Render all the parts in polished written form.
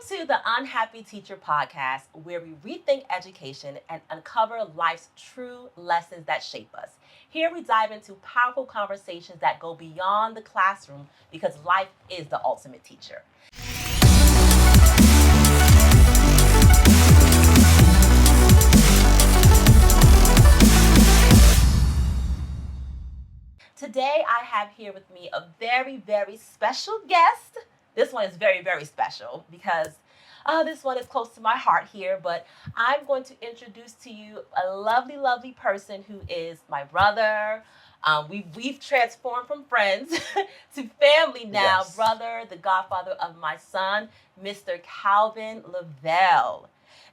to the Unhappy Teacher podcast, where we rethink education and uncover life's true lessons that shape us. Here we dive into powerful conversations that go beyond the classroom because life is the ultimate teacher. Today, I have here with me a very, very special guest. This one is very, very special because this one is close to my heart here, but I'm going to introduce to you a lovely, lovely person who is my brother. We've transformed from friends to family now. Yes. Brother, the godfather of my son, Mr. Kalvin Leveille.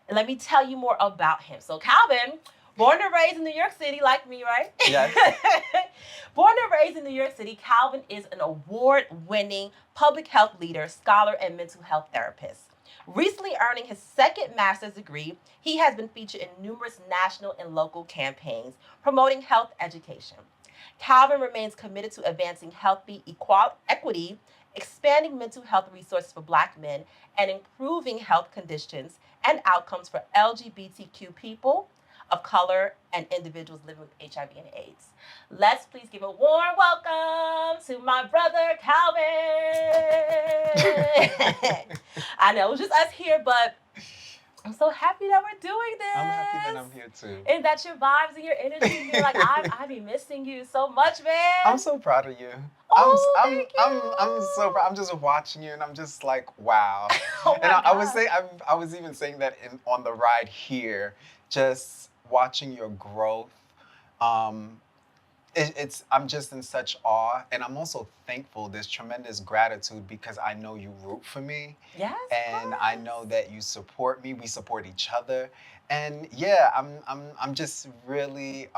And let me tell you more about him. So Kalvin, born and raised in New York City like me, right? Yes. Born and raised in New York City, Kalvin is an award-winning public health leader, scholar, and mental health therapist. Recently earning his second master's degree, he has been featured in numerous national and local campaigns promoting health education. Kalvin remains committed to advancing healthy equity, expanding mental health resources for Black men, and improving health conditions and outcomes for LGBTQ people of color and individuals living with HIV and AIDS. Let's please give a warm welcome to my brother, Kalvin. I know, it was just us here, but I'm so happy that we're doing this. I'm happy that I'm here too. And that your vibes and your energy, you're like, I be missing you so much, man. I'm so proud of you. Oh, I'm so proud. I'm just watching you and I'm just like, wow. Oh And my I was God. saying, I was even saying that on the ride here, just watching your growth. I'm just in such awe, and I'm also thankful. There's tremendous gratitude because I know you root for me, Yes, and I know that you support me. We support each other, and yeah, I'm just really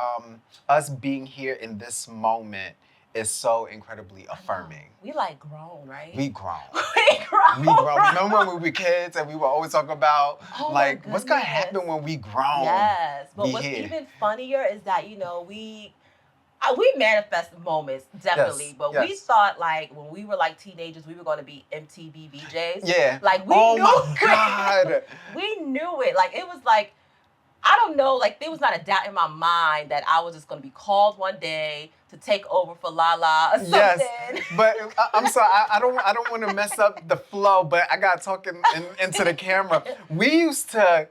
us being here in this moment is so incredibly affirming. We like grown, right? We grown. We grown. We grown. Remember when we were kids and we would always talk about Oh my like what's gonna goodness. happen when we grown? Yes, but Be what's here. even funnier is that, you know, we manifest moments, definitely, Yes, but we yes. thought like when we were like teenagers, we were going to be MTV VJs. Yeah. Like we Oh knew my it. God. We knew it. Like it was like, I don't know, like there was not a doubt in my mind that I was just going to be called one day to take over for Lala or something. Yes, but I'm sorry. I don't want to mess up the flow, but I got talking into the camera. We used to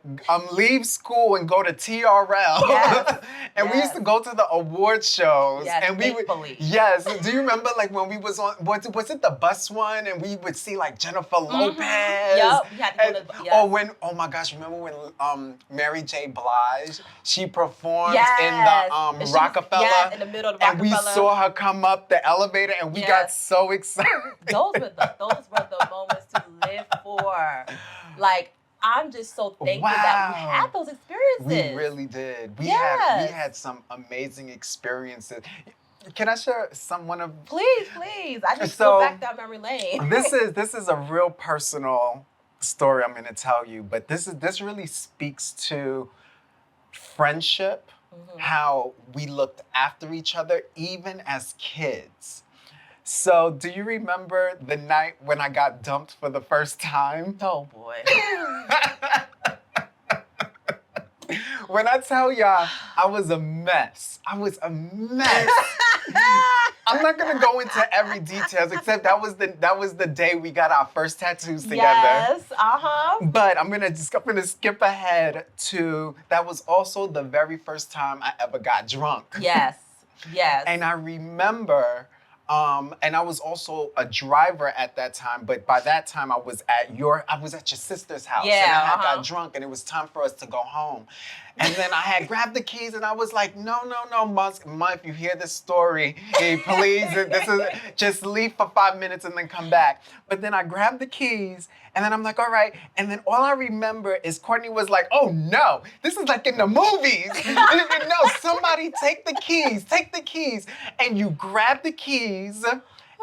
leave school and go to TRL, Yes, and we used to go to the award shows. Yes, and we would. thankfully. Yes. Do you remember like when we was on? Was it the bus one? And we would see like Jennifer Lopez. Yep, we had to go to And- yes. Or when? Oh my gosh! Remember when Mary J. Blige she performed Yes. in And the she was- Rockefeller? yes, in the middle of the And we Rockefeller. saw her come up the elevator and we got Yes. so excited. Those were the moments to live for. Like, I'm just so thankful that we Wow. had those experiences. We really did. We Yes. had some amazing experiences. Can I share one of Please. I just So, go back down memory lane. this is a real personal story I'm gonna tell you, but this really speaks to friendship, how we looked after each other even as kids. So do you remember the night when I got dumped for the first time? Oh boy. When I tell y'all, I was a mess. I was a mess. I'm not gonna go into every details, except that was the day we got our first tattoos together. Yes. But I'm gonna skip ahead to that was also the very first time I ever got drunk. Yes. And I remember, and I was also a driver at that time, but by that time I was at your sister's house. Yeah, And I had got drunk and it was time for us to go home. And then I had grabbed the keys and I was like, no, Ma, if you hear this story, hey, please, this is just leave for 5 minutes and then come back. But then I grabbed the keys and then I'm like, all right. And then all I remember is Courtney was like, oh no, this is like in the movies. No, somebody take the keys. And you grab the keys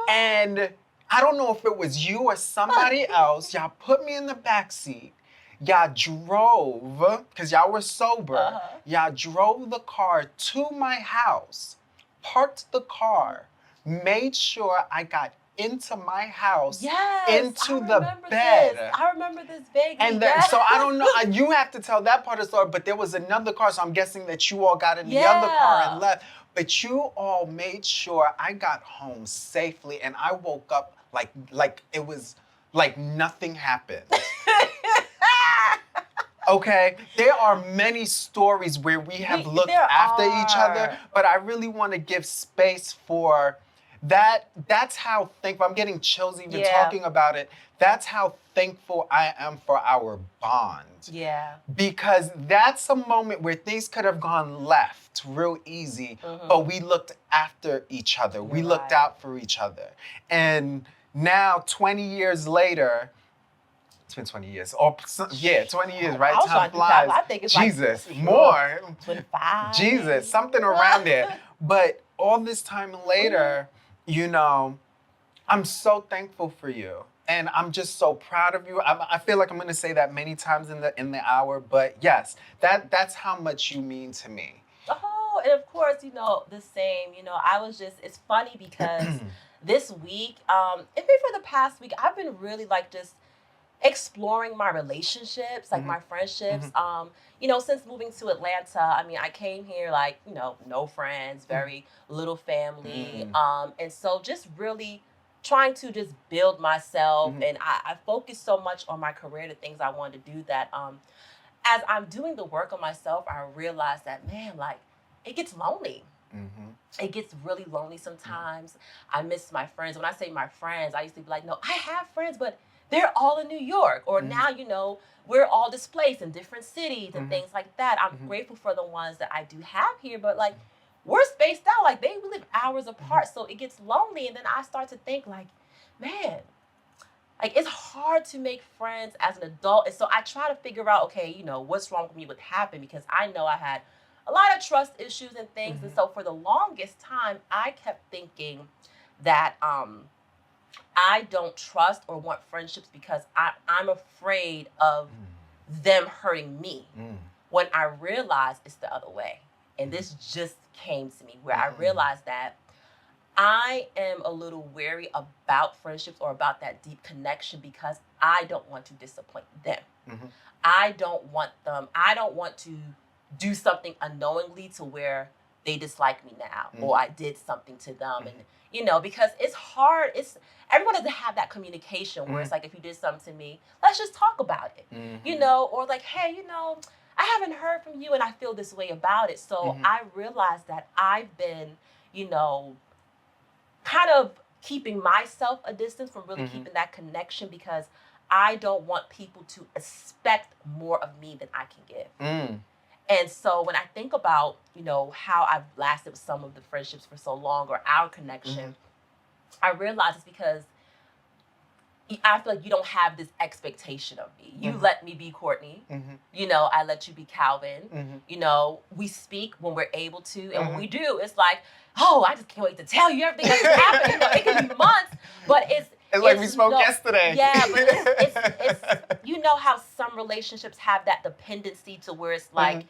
and I don't know if it was you or somebody else. Y'all put me in the backseat. Y'all drove, because y'all were sober, y'all drove the car to my house, parked the car, made sure I got into my house, Yes, into I the remember bed. this. I remember this vaguely. And then, yes. so I don't know, you have to tell that part of the story, but there was another car, so I'm guessing that you all got in the other car and left. But you all made sure I got home safely, and I woke up like it was like nothing happened. Okay, there are many stories where we have looked after each other, but I really want to give space for that. That's how thankful, I'm getting chills even talking about it. That's how thankful I am for our bond. Yeah. Because that's a moment where things could have gone left real easy, but we looked after each other. We looked out for each other. And now, 20 years later, it's been 20 years. 20 years, right? Time flies. I think it's Jesus, like more. 25. Jesus, something around there. But all this time later, you know, I'm so thankful for you. And I'm just so proud of you. I feel like I'm gonna say that many times in the hour, but yes, that's how much you mean to me. Oh, and of course, the same. I was just, it's funny because this week, and maybe for the past week, I've been really like just exploring my relationships, like my friendships. Since moving to Atlanta, I mean, I came here like, no friends, very little family. And so just really trying to just build myself. And I focus so much on my career, the things I wanted to do that as I'm doing the work on myself, I realize that, man, like, it gets lonely. It gets really lonely sometimes. I miss my friends. When I say my friends, I used to be like, no, I have friends, but they're all in New York. Or now, we're all displaced in different cities and things like that. I'm grateful for the ones that I do have here, but like, we're spaced out. Like, they live hours apart, so it gets lonely. And then I start to think like, man, like, it's hard to make friends as an adult. And so I try to figure out, okay, what's wrong with me, what happened, because I know I had a lot of trust issues and things. And so for the longest time, I kept thinking that I don't trust or want friendships because I'm afraid of them hurting me. When I realized it's the other way. And this just came to me where I realized that I am a little wary about friendships or about that deep connection because I don't want to disappoint them. I don't want to do something unknowingly to where they dislike me now or I did something to them. And, because it's hard. Everyone doesn't have that communication where it's like, if you did something to me, let's just talk about it, or like, hey, I haven't heard from you and I feel this way about it. So I realized that I've been, kind of keeping myself a distance from really keeping that connection because I don't want people to expect more of me than I can give. And so when I think about, how I've lasted with some of the friendships for so long or our connection, I realize it's because I feel like you don't have this expectation of me. You let me be Courtney. I let you be Kalvin. We speak when we're able to. And when we do, it's like, oh, I just can't wait to tell you everything that's happening. It can be months, but it's like we spoke yesterday. Yeah, but it's how some relationships have that dependency to where it's like,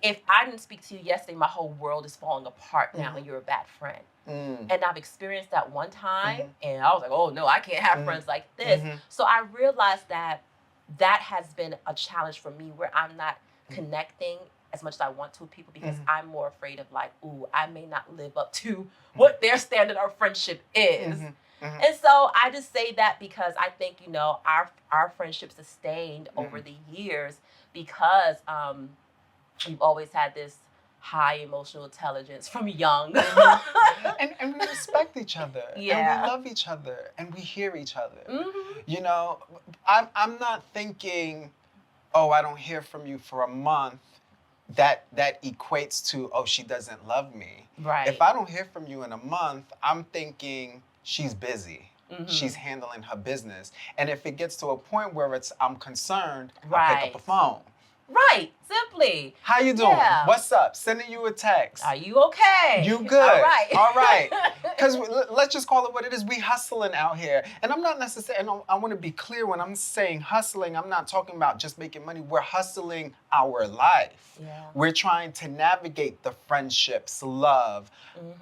if I didn't speak to you yesterday, my whole world is falling apart now and you're a bad friend. And I've experienced that one time and I was like, oh no, I can't have friends like this. So I realized that has been a challenge for me where I'm not connecting as much as I want to with people because I'm more afraid of like, ooh, I may not live up to what their standard of friendship is. And so I just say that because I think, our friendship sustained over the years because we've always had this high emotional intelligence from young. and we respect each other. And we love each other. And we hear each other. I'm not thinking, oh, I don't hear from you for a month. That equates to, oh, she doesn't love me. Right. If I don't hear from you in a month, I'm thinking she's busy. She's handling her business. And if it gets to a point where I'm concerned, I pick up the phone. Right, simply. How you doing? Yeah. What's up? Sending you a text. Are you okay? You good? All right. All right. Because let's just call it what it is. We hustling out here. And I'm not necessarily, and I want to be clear when I'm saying hustling, I'm not talking about just making money. We're hustling our life. Yeah. We're trying to navigate the friendships, love,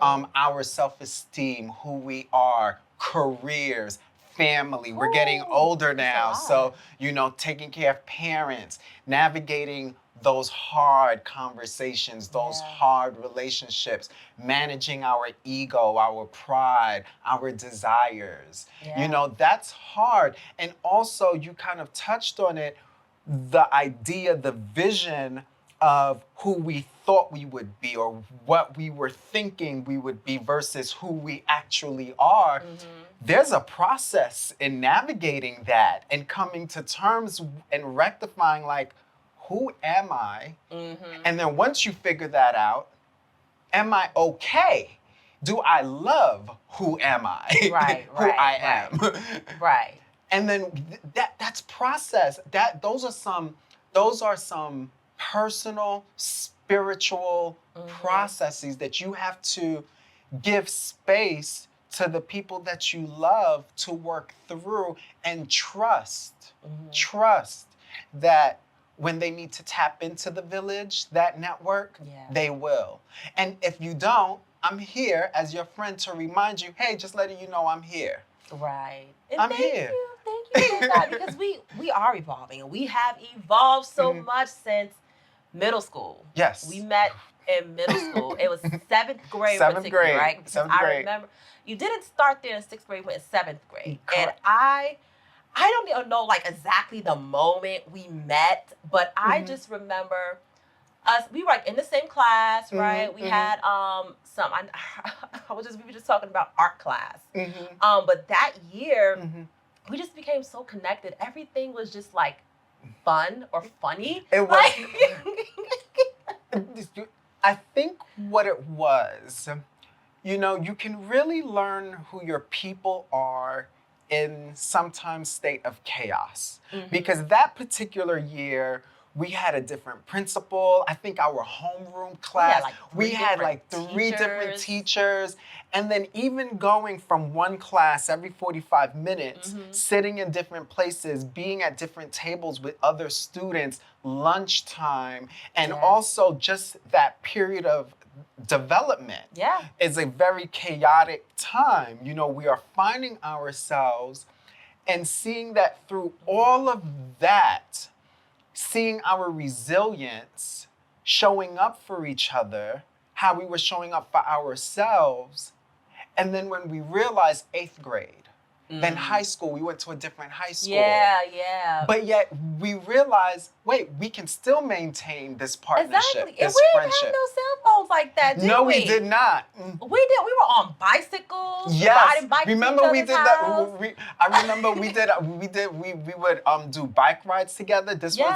our self-esteem, who we are, careers, family. We're getting Ooh, older that's a now. lot. So, taking care of parents, navigating those hard conversations, those Yeah. hard relationships, managing our ego, our pride, our desires. Yeah. That's hard. And also, you kind of touched on it, the idea, the vision of who we thought we would be or what we were thinking we would be versus who we actually are. There's a process in navigating that and coming to terms and rectifying, like, who am I? And then once you figure that out, am I okay? Do I love who am I? Right, Who right, I right. am. Right. And then that's process. Those are some personal, spiritual processes that you have to give space to the people that you love to work through, and trust that when they need to tap into the village, that network, Yeah. they will. And if you don't, I'm here as your friend to remind you, hey, just letting you know I'm here. Right. And I'm thank here. you for that, because we are evolving, and we have evolved so much since middle school. Yes. We met in middle school. It was seventh grade, Seventh particularly, grade. right? Because Seventh I grade. remember you didn't start there in sixth grade, went in seventh grade. And Correct. I don't even know like exactly the moment we met, but I just remember us. We were like in the same class, right? We had we were just talking about art class. But that year we just became so connected. Everything was just like fun or funny. It was. Like, I think what it was, you can really learn who your people are in sometimes state of chaos. Because that particular year, we had a different principal. I think our homeroom class, we had like three different teachers. And then even going from one class every 45 minutes, sitting in different places, being at different tables with other students, lunchtime, and also just that period of development is a very chaotic time. We are finding ourselves and seeing that through all of that, seeing our resilience, showing up for each other, how we were showing up for ourselves. And then when we realized eighth grade, then high school, we went to a different high school. Yeah. But yet we realized, wait, we can still maintain this partnership, Exactly. this And we friendship. didn't have no cell phones like that, did we? No, we did not. We did. We were on bicycles. Yes. Riding bikes. Remember we did that. I remember we would do bike rides together. This was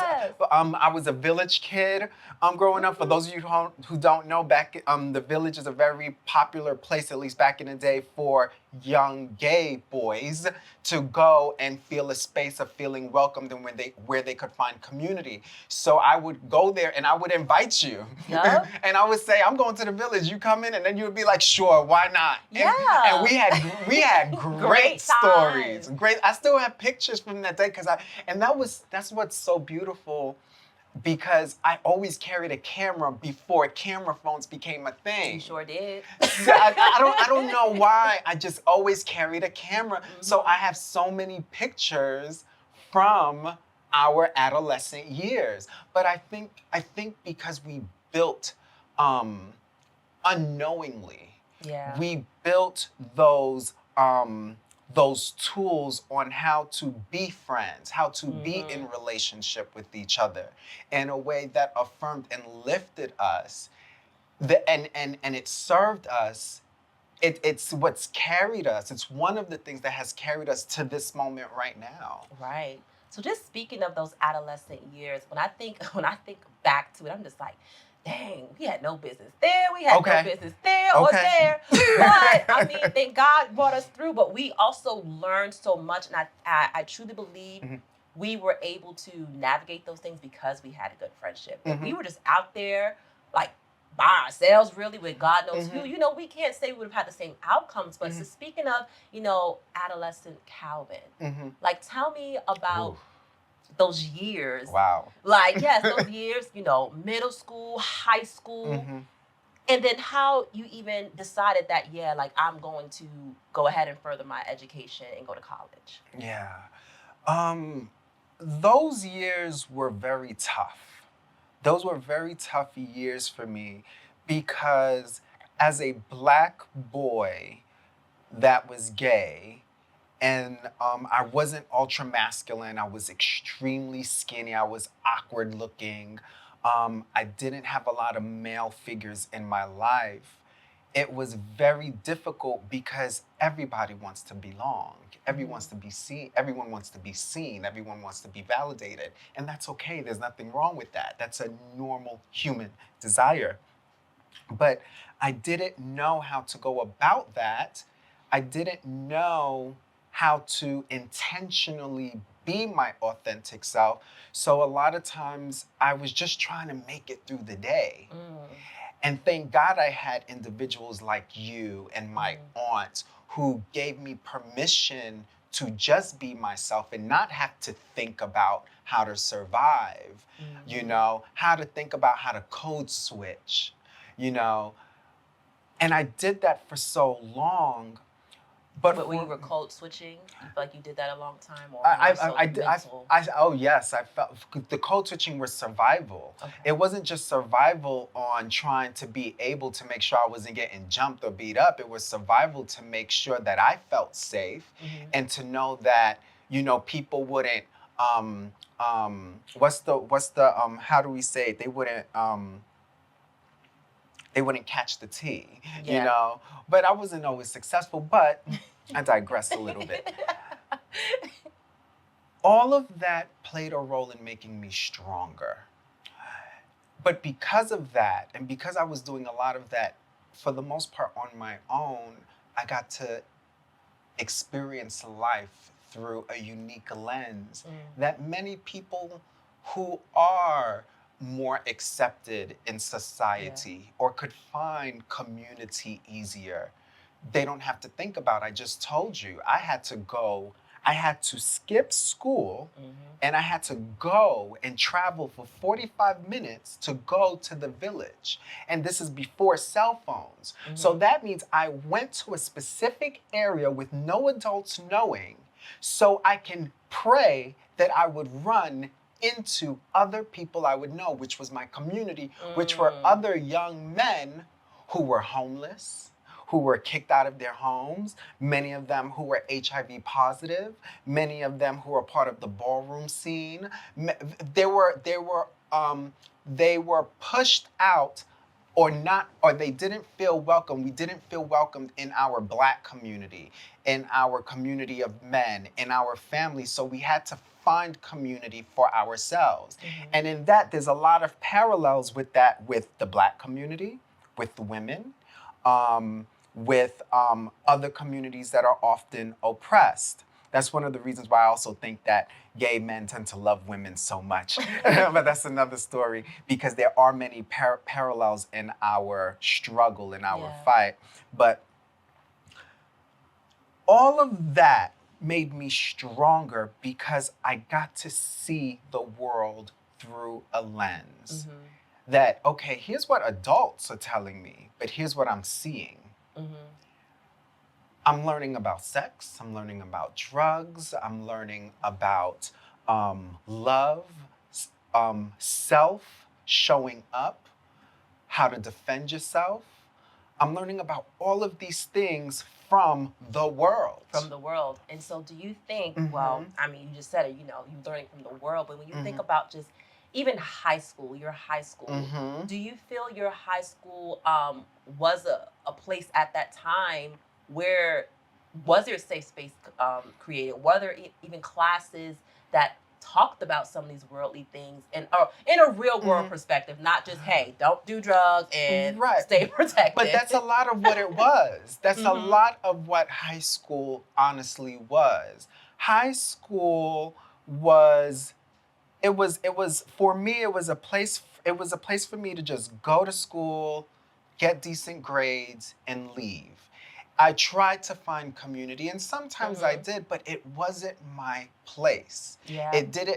I was a village kid growing up. For those of you who don't know, back the village is a very popular place, at least back in the day, for young gay boys to go and feel a space of feeling welcomed and where they could find community. So I would go there and I would invite you. Yep. And I would say, I'm going to the village, you come in, and then you would be like, sure, why not? And we had great stories. Great. I still have pictures from that day that's what's so beautiful, because I always carried a camera before camera phones became a thing. You sure did. So I don't know why. I just always carried a camera. So I have so many pictures from our adolescent years. But I think because we built unknowingly, we built those tools on how to be friends, how to be in relationship with each other in a way that affirmed and lifted us, and it served us. It's what's carried us. It's one of the things that has carried us to this moment right now. Right. So just speaking of those adolescent years, when I think back to it, I'm just like, dang, we had no business there. We had no business there or there. But I mean, thank God brought us through. But we also learned so much, and I truly believe we were able to navigate those things because we had a good friendship. If we were just out there, like by ourselves, really, with God knows who, we can't say we would have had the same outcomes. But so speaking of, adolescent Kalvin, like tell me about those years. Wow. Like, yes, those years, middle school, high school. And then how you even decided that, yeah, like I'm going to go ahead and further my education and go to college. Yeah. Um, those years were very tough. Those were very tough years for me because as a Black boy that was gay, and I wasn't ultra masculine. I was extremely skinny. I was awkward looking. I didn't have a lot of male figures in my life. It was very difficult because everybody wants to belong. Everyone wants to be seen. Everyone wants to be seen. Everyone wants to be validated. And that's okay. There's nothing wrong with that. That's a normal human desire. But I didn't know how to go about that. I didn't know how to intentionally be my authentic self. So a lot of times I was just trying to make it through the day. And thank God I had individuals like you and my aunt who gave me permission to just be myself and not have to think about how to survive, you know, how to think about how to code switch, you know. And I did that for so long. But when you were code switching, you feel like you did that a long time, or mental? Oh yes, I felt the code switching was survival. Okay. It wasn't just survival on trying to be able to make sure I wasn't getting jumped or beat up. It was survival to make sure that I felt safe and to know that, you know, people wouldn't what's the how do we say it? They wouldn't catch the tea, you know. But I wasn't always successful, but I digress a little bit. All of that played a role in making me stronger. But because of that, and because I was doing a lot of that for the most part on my own, I got to experience life through a unique lens that many people who are more accepted in society or could find community easier, they don't have to think about. I just told you, I had to skip school and I had to go and travel for 45 minutes to go to the village. And this is before cell phones. So that means I went to a specific area with no adults knowing so I can pray that I would run into other people I would know, which was my community, which were other young men who were homeless, who were kicked out of their homes, many of them who were HIV positive, many of them who were part of the ballroom scene. They were pushed out or not, or they didn't feel welcome. We didn't feel welcomed in our Black community, in our community of men, in our family. So we had to find community for ourselves. And in that, there's a lot of parallels with that, with the Black community, with the women, with other communities that are often oppressed. That's one of the reasons why I also think that gay men tend to love women so much. But that's another story, because there are many parallels in our struggle, in our fight. But all of that made me stronger because I got to see the world through a lens that, okay, here's what adults are telling me, but here's what I'm seeing. I'm learning about sex, I'm learning about drugs, I'm learning about love, self, showing up, how to defend yourself. I'm learning about all of these things from the world. From the world. And so do you think, well, I mean, you just said it, you know, you're learning from the world, but when you think about just even high school, your high school, do you feel your high school was a place at that time where, was there a safe space created? Were there even classes that talked about some of these worldly things and in a real world perspective, not just, hey, don't do drugs and stay protected? But that's a lot of what it was. That's a lot of what high school honestly was. High school was, for me, it was a place for me to just go to school, get decent grades, and leave. I tried to find community, and sometimes I Mhm. did, but it wasn't my place. Yeah.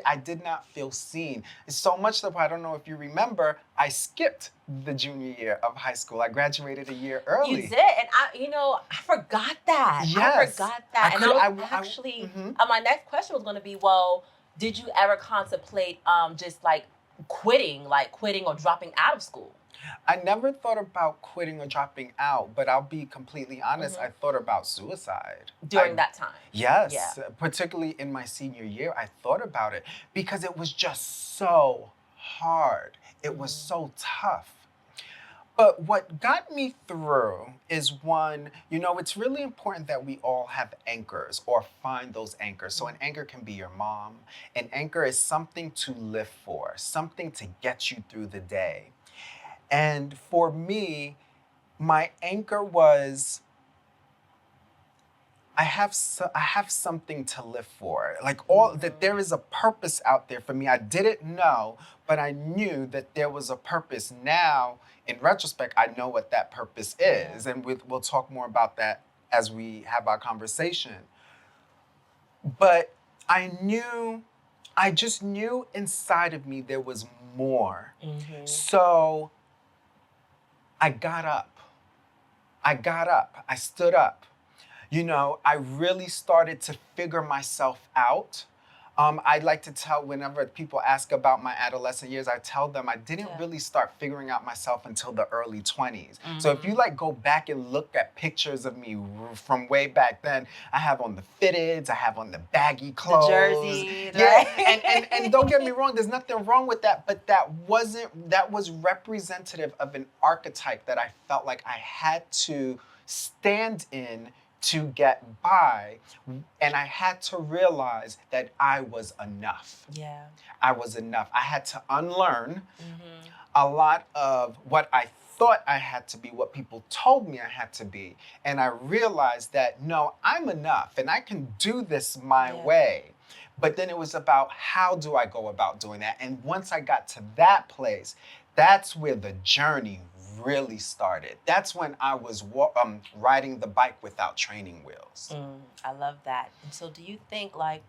I did not feel seen. It's so much that I don't know if you remember, I skipped the junior year of high school. I graduated a year You early. did, and I forgot that. I Yes. forgot I that, and I could, was I actually mhm. my next question was going to be, well, did you ever contemplate just like quitting or dropping out of school? I never thought about quitting or dropping out, but I'll be completely honest, I Hmm. thought about suicide. During that time. Yeah. Yes, particularly in my senior year, I thought about it because it was just so hard. It was Mhm. so tough. But what got me through is one, it's really important that we all have anchors or find those anchors. So, an anchor can be your mom. An anchor is something to live for, something to get you through the day. And for me, my anchor was I have something to live for. Like all that Mhm. there is a purpose out there for me. I didn't know, but I knew that there was a purpose. Now, in retrospect, I know what that purpose Yeah. is, and we'll talk more about that as we have our conversation. But I just knew inside of me there was more. Mhm. So I got up. I got up. I stood up. I really started to figure myself out. I'd like to tell whenever people ask about my adolescent years, I tell them I didn't Yeah. really start figuring out myself until the early 20s. So if you Mhm. like go back and look at pictures of me from way back then, I have on the fitteds, I have on the baggy The clothes. jerseys, Yeah, right? and don't get me wrong, there's nothing wrong with that, but that was representative of an archetype that I felt like I had to stand in to get by. And I had to realize that I was enough. Yeah. I was enough. I had to unlearn Mhm. a lot of what I thought I had to be, what people told me I had to be. And I realized that no, I'm enough and I can do this my Yeah. way. But then it was about how do I go about doing that? And once I got to that place, that's where the journey really started. That's when I was riding the bike without training wheels. I love that. And so, do you think like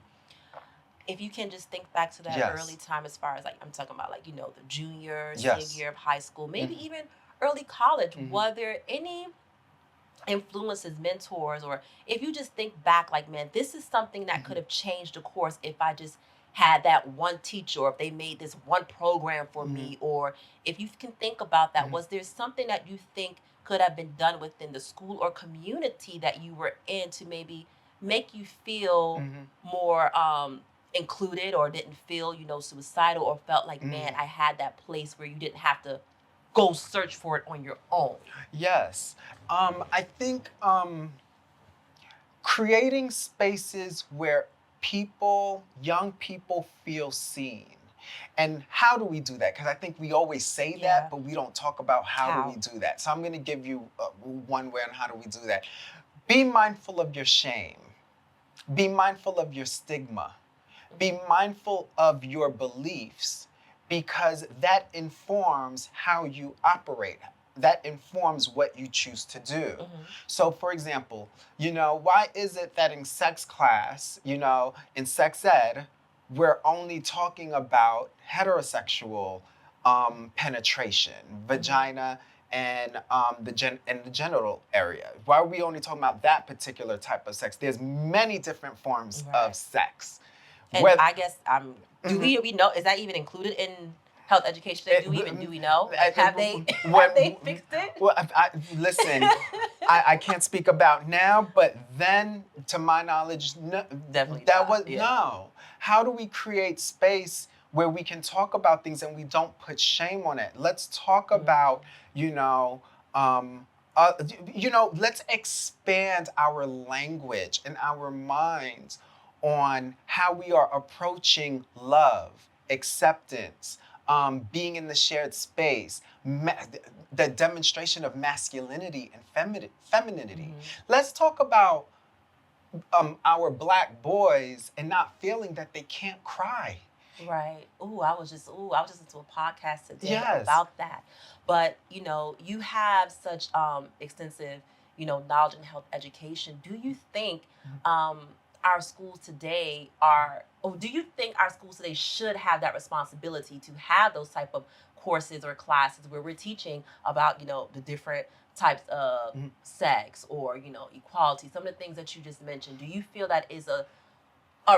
if you can just think back to that early Yes. time, as far as like I'm talking about, like the junior, senior Yes. year of high school, maybe Mhm. even early college, Mhm. were there any influences, mentors, or if you just think back, like, man, this is something that could Mhm. have changed the course if I just had that one teacher, or if they made this one program for Mhm. me, or if you can think about that, Mhm. was there something that you think could have been done within the school or community that you were in to maybe make you feel Mhm. more included, or didn't feel suicidal, or felt like, man, Mhm. I had that place where you didn't have to go search for it on your own? Yes. I think creating spaces where young people feel seen. And how do we do that? Because I think we always say that, Yeah. but we don't talk about how do we How? do that. So I'm going to give you one way on how do we do that. Be mindful of your shame. Be mindful of your stigma. Be mindful of your beliefs because that informs how you operate. That informs what you choose to do. Hmm. So, for example, why is it that in sex class, in sex ed, we're only talking about heterosexual penetration, Hmm. vagina, and the genital area? Why are we only talking about that particular type of sex? There's many different forms of Right. sex. And Whether I guess do Mhm. we know, is that even included in health education today? Do we know? Like, have they have they when fixed it? well, listen, I can't speak about now, but then, to my knowledge, no, Definitely that not. was Yeah. no. How do we create space where we can talk about things and we don't put shame on it? Let's talk about, you know, um, let's expand our language and our minds on how we are approaching love, acceptance, being in the shared space, the demonstration of masculinity and femininity. Hmm. Let's talk about our Black boys and not feeling that they can't cry. Right. I was just listening to a podcast today Yes. about that. But, you have such extensive, knowledge and health education. Do you think our schools today are, or do you think our schools today should have that responsibility to have those type of courses or classes where we're teaching about, the different types of sex or, equality, some of the things that you just mentioned? Do you feel that is a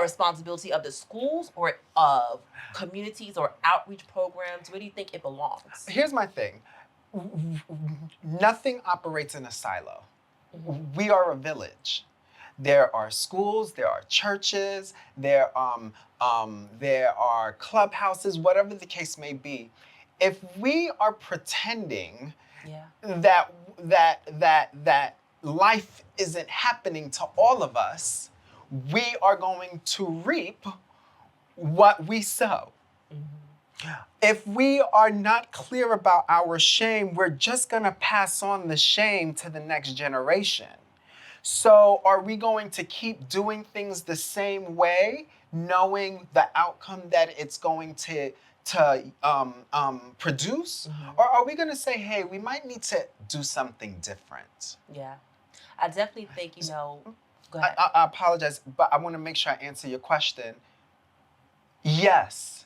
responsibility of the schools or of communities or outreach programs? Where do you think it belongs? Here's my thing. Nothing operates in a silo. We are a village. There are schools, there are churches, there are clubhouses, whatever the case may be. If we are pretending that life isn't happening to all of us, we are going to reap what we sow. If we are not clear about our shame, we're just going to pass on the shame to the next generation. So are we going to keep doing things the same way, knowing the outcome that it's going to produce? Or are we going to say, hey, we might need to do something different? Yeah, I definitely think, go ahead. I apologize, but I want to make sure I answer your question. Yes,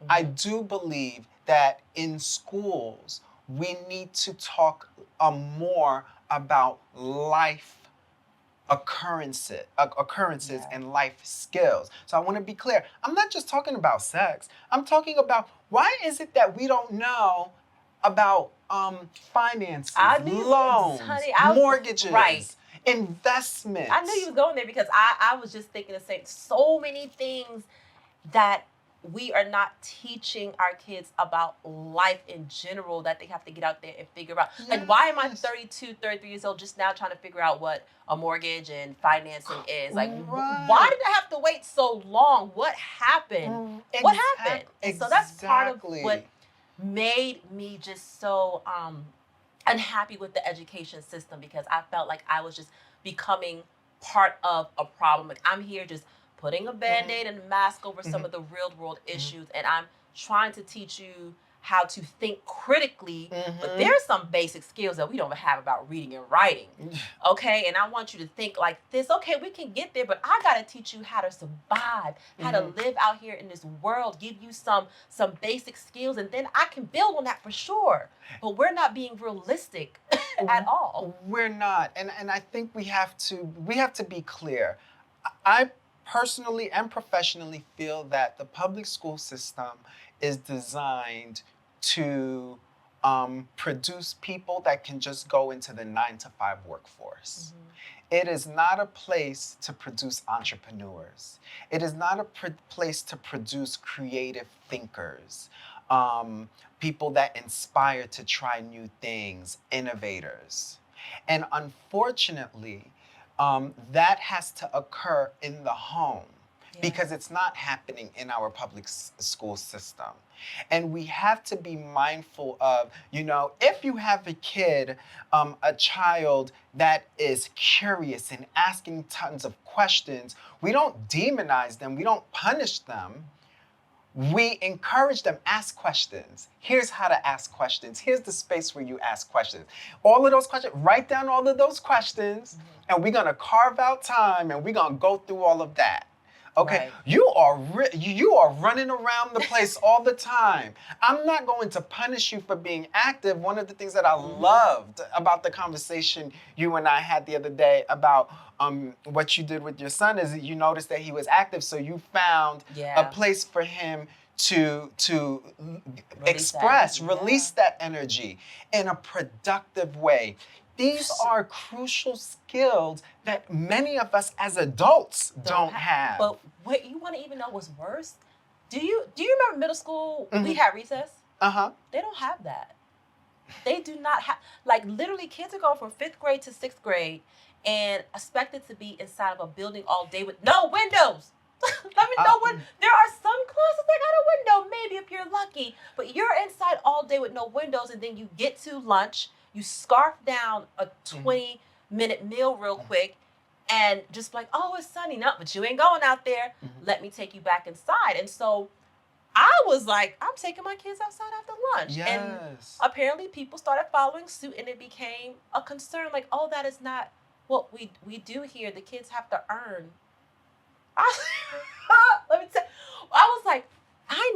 I do believe that in schools, we need to talk more about life occurrences and life skills. So I want to be clear. I'm not just talking about sex. I'm talking about why is it that we don't know about finances, loans, mortgages, investments. I knew you was going there because I was just thinking the same. So many things that we are not teaching our kids about life in general that they have to get out there and figure out. Yes. Like, why am I 32, 33 years old just now trying to figure out what a mortgage and financing is? Like, why did I have to wait so long? What happened? What happened? And so that's part of what made me just so unhappy with the education system, because I felt like I was just becoming part of a problem. Like, I'm here just putting a Band-Aid and a mask over some of the real world issues, and I'm trying to teach you how to think critically, but there's some basic skills that we don't have about reading and writing, okay? And I want you to think like this, okay, we can get there, but I gotta teach you how to survive, how to live out here in this world, give you some basic skills, and then I can build on that for sure. But we're not being realistic at all. We're not, and I think we have to be clear. I personally and professionally feel that the public school system is designed to produce people that can just go into the 9-to-5 workforce. It is not a place to produce entrepreneurs. It is not a place to produce creative thinkers, people that inspire to try new things, innovators. And unfortunately, that has to occur in the home because it's not happening in our public school system. And we have to be mindful of, if you have a kid, a child that is curious and asking tons of questions, we don't demonize them, we don't punish them. We encourage them, ask questions. Here's how to ask questions. Here's the space where you ask questions. All of those questions, write down all of those questions, and we're gonna carve out time and we're gonna go through all of that. Okay, right. You are running around the place all the time. I'm not going to punish you for being active. One of the things that I loved about the conversation you and I had the other day about what you did with your son is that you noticed that he was active, so you found a place for him to release that energy in a productive way. These are crucial skills that many of us as adults don't have. But what you want to even know what's worse? Do you remember middle school? We had recess. They don't have that. They do not have, like, literally kids are going from 5th grade to 6th grade and expected to be inside of a building all day with no windows. Let me know when there are some classes that got a window, maybe if you're lucky, but you're inside all day with no windows, and then you get to lunch, you scarf down a 20-minute meal real quick, and just like, oh, it's sunny. No, but you ain't going out there. Let me take you back inside. And so I was like, I'm taking my kids outside after lunch. And Yes. apparently people started following suit and it became a concern. Like, oh, that is not what we do here. The kids have to earn. Let me tell I was like, I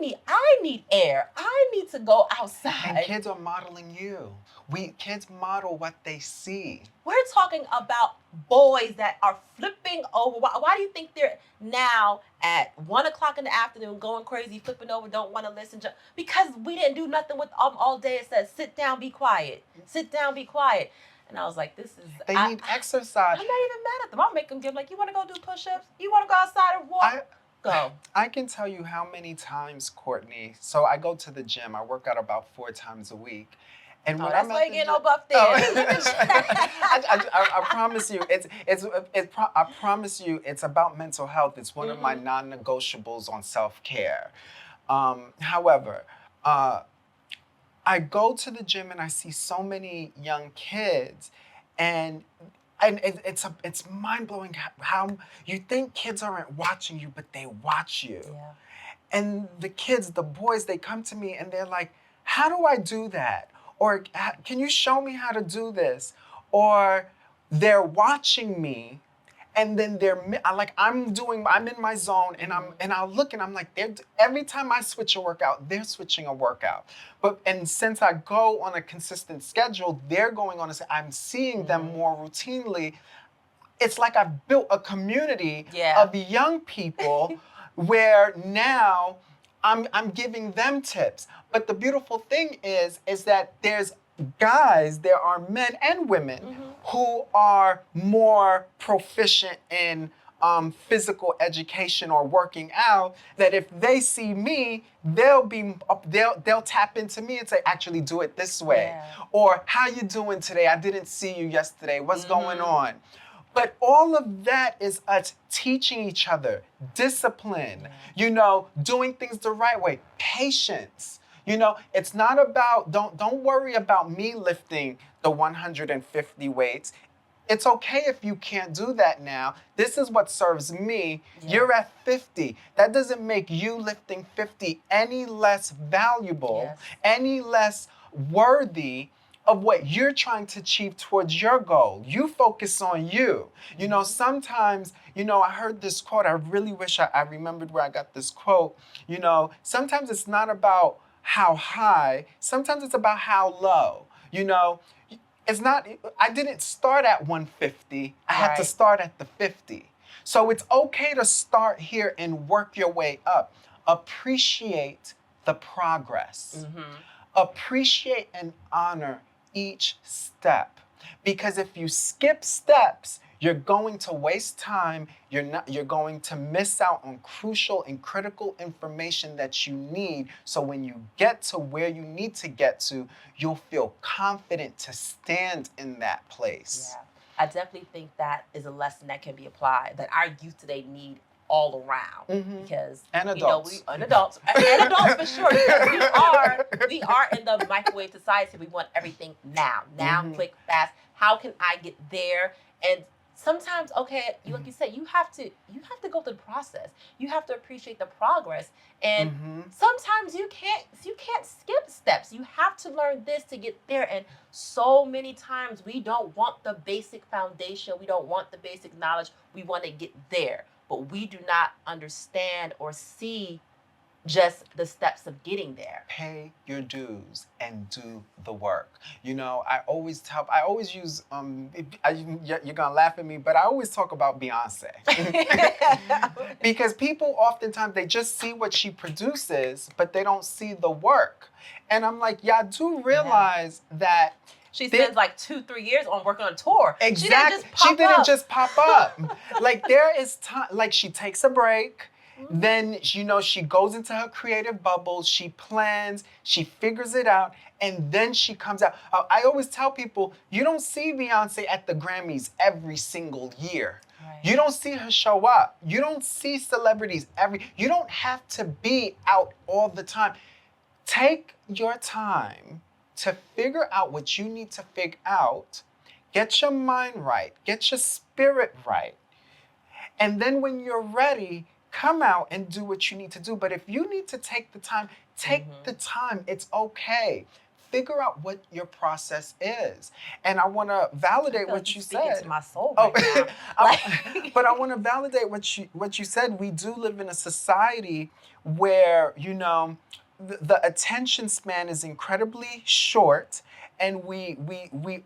need air. I need to go outside. And kids are modeling you. Kids model what they see. We're talking about boys that are flipping over. Why do you think they're now at 1 o'clock in the afternoon going crazy, flipping over, don't want to listen? Because we didn't do nothing with them all day. It says, sit down, be quiet. Sit down, be quiet. And I was like, this is... They need exercise. I'm not even mad at them. I'll make them give, like, you want to go do push-ups? You want to go outside and walk? Go. I can tell you how many times, Courtney. So I go to the gym. I work out about 4 times a week. And when that's I'm why you get no buff there. I promise you, I promise you, it's about mental health. It's one of my non-negotiables on self-care. However, I go to the gym and I see so many young kids, and it's mind-blowing how you think kids aren't watching you, but they watch you. Yeah. And the kids, the boys, they come to me and they're like, how do I do that? Or can you show me how to do this? Or they're watching me, and then I'm in my zone, and I look and I'm like, every time I switch a workout, they're switching a workout. And since I go on a consistent schedule, they're going on I'm seeing them more routinely. It's like I've built a community of young people where now I'm giving them tips. But the beautiful thing is that there are men and women who are more proficient in physical education or working out, that if they see me, they'll tap into me and say, actually do it this way. Yeah. Or, how you doing today? I didn't see you yesterday. What's going on? But all of that is us teaching each other discipline, doing things the right way, patience. It's not about, don't worry about me lifting the 150 weights. It's okay if you can't do that now. This is what serves me. Yeah. You're at 50. That doesn't make you lifting 50 any less valuable, any less worthy of what you're trying to achieve towards your goal. You focus on you. Sometimes, I heard this quote. I really wish I remembered where I got this quote. Sometimes it's not about how high. Sometimes it's about how low. It's not, I didn't start at 150. I had to start at the 50. So it's okay to start here and work your way up. Appreciate the progress. Appreciate and honor each step. Because if you skip steps, you're going to waste time. You're going to miss out on crucial and critical information that you need. So when you get to where you need to get to, you'll feel confident to stand in that place. Yeah, I definitely think that is a lesson that can be applied, that our youth today need all around. Because and adults. And adults for sure. Because we are in the microwave society. We want everything now, quick, fast. How can I get there? And sometimes, like you said, you have to go through the process. You have to appreciate the progress. And sometimes you can't skip steps. You have to learn this to get there. And so many times we don't want the basic foundation. We don't want the basic knowledge. We want to get there. But we do not understand or see just the steps of getting there. Pay your dues and do the work. I always use, you're gonna laugh at me, but I always talk about Beyonce. Because people oftentimes, they just see what she produces, but they don't see the work. And I'm like, y'all do realize that she spends like 2-3 years on working on tour. Exactly. She didn't just pop up. Like, there is time, like, she takes a break. Then, she goes into her creative bubble, she plans, she figures it out, and then she comes out. I always tell people, you don't see Beyonce at the Grammys every single year. Right. You don't see her show up. You don't see celebrities you don't have to be out all the time. Take your time to figure out what you need to figure out. Get your mind right. Get your spirit right. And then when you're ready, come out and do what you need to do. But if you need to take the time, take the time. It's okay. Figure out what your process is. And I want to validate what you speaking said. to my soul right now. But I want to validate what you said. We do live in a society where, you know, the attention span is incredibly short, and we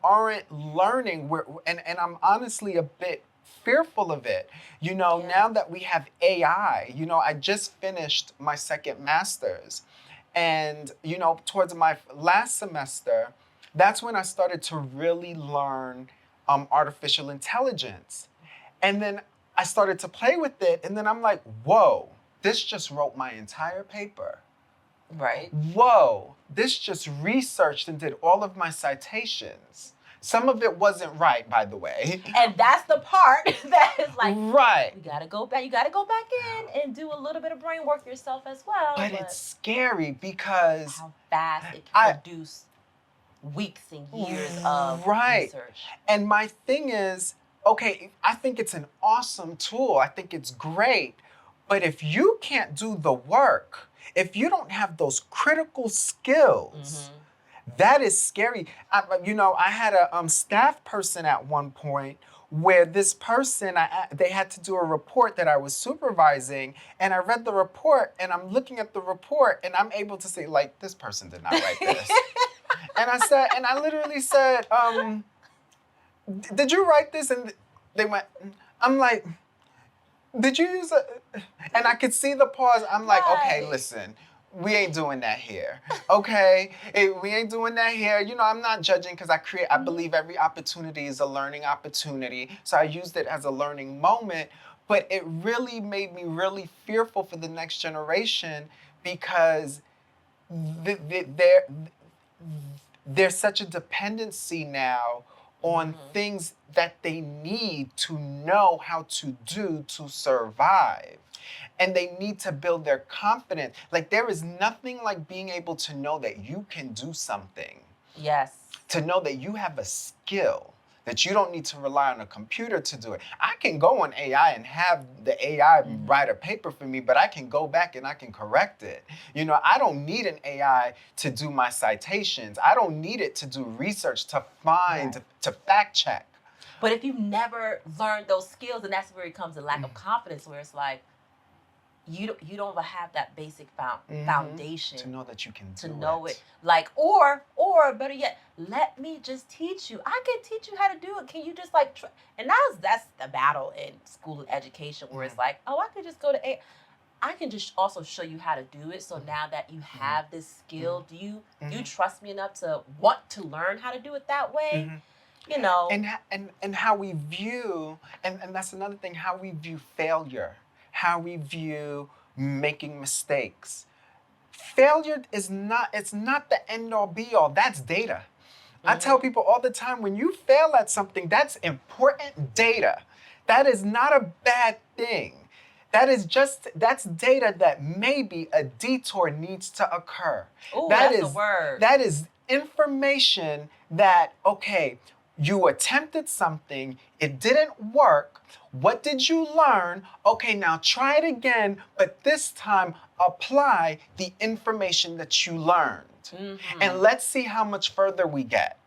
aren't learning. And I'm honestly a bit fearful of it. You know, now that we have AI, you know, I just finished my second master's. And, you know, towards my last semester, that's when I started to really learn artificial intelligence. And then I started to play with it. And then I'm like, whoa, this just wrote my entire paper. Right. Whoa, this just researched and did all of my citations. Some of it wasn't right, by the way. And that's the part that is like, right. You gotta go back in and do a little bit of brain work yourself as well. But it's scary because how fast it can produce weeks and years of research. And my thing is, okay, I think it's an awesome tool. I think it's great. But if you can't do the work, if you don't have those critical skills, that is scary. You know, I had a staff person at one point where this person, they had to do a report that I was supervising, and I read the report, and I'm looking at the report, and I'm able to say, like, this person did not write this. And I literally said, did you write this? And they went, I'm like, did you use and I could see the pause. I'm like, okay, listen. We ain't doing that here, okay? We ain't doing that here. You know, I'm not judging because I believe every opportunity is a learning opportunity. So I used it as a learning moment, but it really made me really fearful for the next generation because there's such a dependency now on things that they need to know how to do to survive. And they need to build their confidence. Like, there is nothing like being able to know that you can do something. Yes. To know that you have a skill, that you don't need to rely on a computer to do it. I can go on AI and have the AI write a paper for me, but I can go back and I can correct it. You know, I don't need an AI to do my citations. I don't need it to do research, to find, to fact check. But if you've never learned those skills, and that's where it comes a lack of confidence, where it's like, you don't have that basic foundation to know that you can do it. Like, or better yet, let me just teach you. I can teach you how to do it. Can you just like and that's the battle in school and education, where it's like, oh, I could just go to I can just also show you how to do it. So now that you have this skill, do you trust me enough to want to learn how to do it that way? You know, and how we view, and that's another thing, how we view failure, how we view making mistakes. Failure is not the end all be all. That's data. I tell people all the time, when you fail at something, that's important data. That is not a bad thing. That's data that maybe a detour needs to occur. Ooh, that's the word. That is information that, okay, you attempted something, it didn't work. What did you learn? Okay, now try it again, but this time apply the information that you learned. And let's see how much further we get.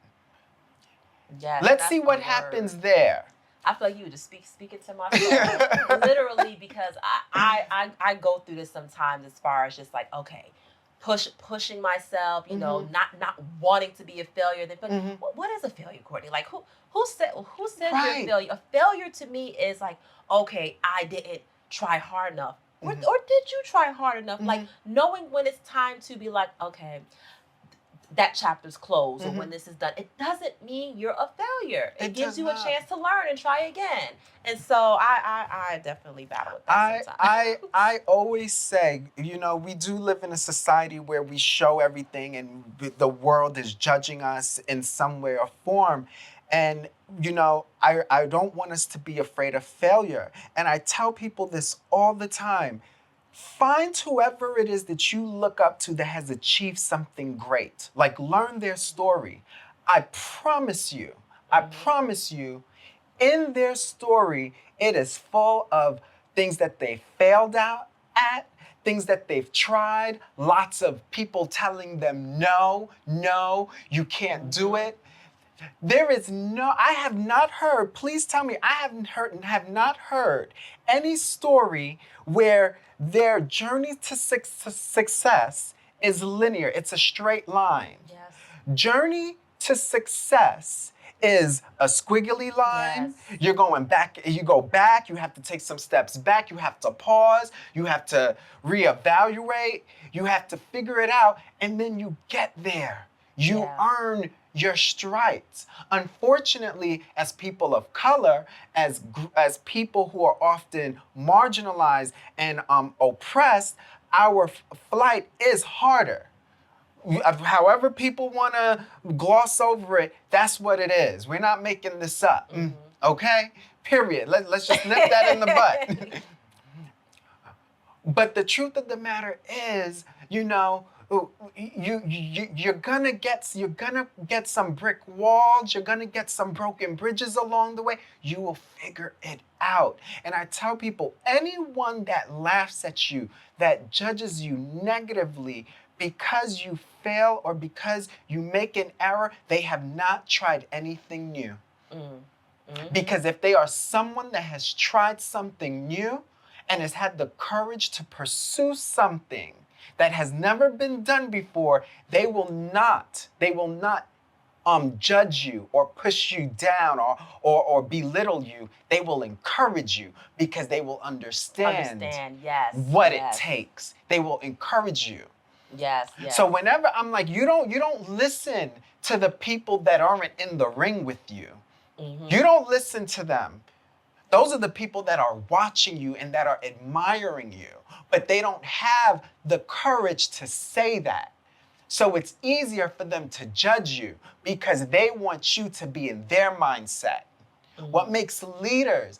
Yes, let's see what happens there. I feel like you would just speak it to my soul. Literally, because I go through this sometimes, as far as just like, okay, pushing myself, you know, not wanting to be a failure. Then, what is a failure, Courtney? Like, who said you're a failure? A failure to me is like, okay, I didn't try hard enough, or did you try hard enough? Like, knowing when it's time to be like, okay, that chapter's closed, or when this is done. It doesn't mean you're a failure. It gives you a chance to learn and try again. And so I definitely battle with that sometimes. I always say, you know, we do live in a society where we show everything and the world is judging us in some way or form. And, you know, I don't want us to be afraid of failure. And I tell people this all the time. Find whoever it is that you look up to that has achieved something great. Like, learn their story. I promise you, in their story, it is full of things that they failed out at, things that they've tried, lots of people telling them, no, no, you can't do it. There is no, I have not heard, please tell me, I have not heard any story where their journey to success is linear. It's a straight line. Yes. Journey to success is a squiggly line. Yes. You're going back, you go back, you have to take some steps back, you have to pause, you have to reevaluate, you have to figure it out, and then you get there. You earn your stripes. Unfortunately, as people of color, as people who are often marginalized and oppressed, our flight is harder. However people want to gloss over it, that's what it is. We're not making this up. Okay? Period. Let's just nip that in the butt. But the truth of the matter is, you know, you're gonna get some brick walls, you're gonna get some broken bridges along the way. You will figure it out. And I tell people, anyone that laughs at you, that judges you negatively because you fail or because you make an error, they have not tried anything new. Because if they are someone that has tried something new and has had the courage to pursue something that has never been done before, they will not judge you or push you down or belittle you. They will encourage you because they will understand what it takes. They will encourage you. Yes. So whenever I'm like, you don't listen to the people that aren't in the ring with you. You don't listen to them. Those are the people that are watching you and that are admiring you, but they don't have the courage to say that. So it's easier for them to judge you because they want you to be in their mindset. What makes leaders,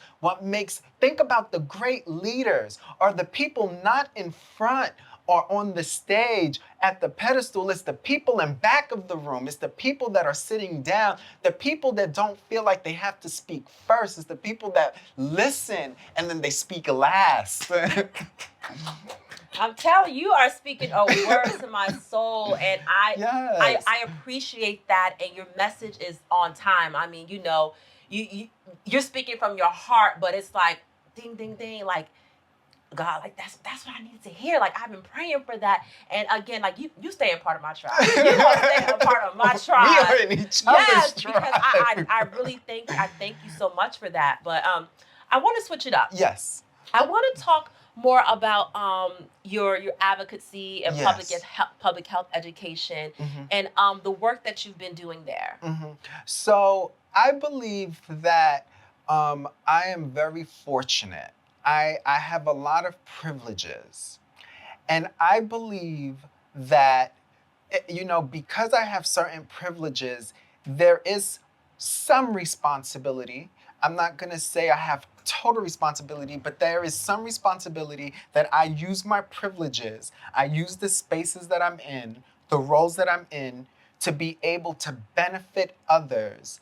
think about the great leaders are the people not in front or on the stage at the pedestal. It's the people in back of the room. It's the people that are sitting down. The people that don't feel like they have to speak first. It's the people that listen and then they speak last. I'm telling you, you are speaking a word to my soul, and I appreciate that, and your message is on time. I mean, you know, you're speaking from your heart, but it's like ding, ding, ding, like God, like that's what I needed to hear. Like I've been praying for that, and again, like you stay a part of my tribe. You gonna stay a part of my tribe. We are in each other's tribe. Because I really thank you so much for that. But I want to switch it up. Yes. I want to talk more about your advocacy and public health education and the work that you've been doing there. So I believe that I am very fortunate. I have a lot of privileges, and I believe that, you know, because I have certain privileges, there is some responsibility. I'm not going to say I have total responsibility, but there is some responsibility that I use my privileges. I use the spaces that I'm in, the roles that I'm in, to be able to benefit others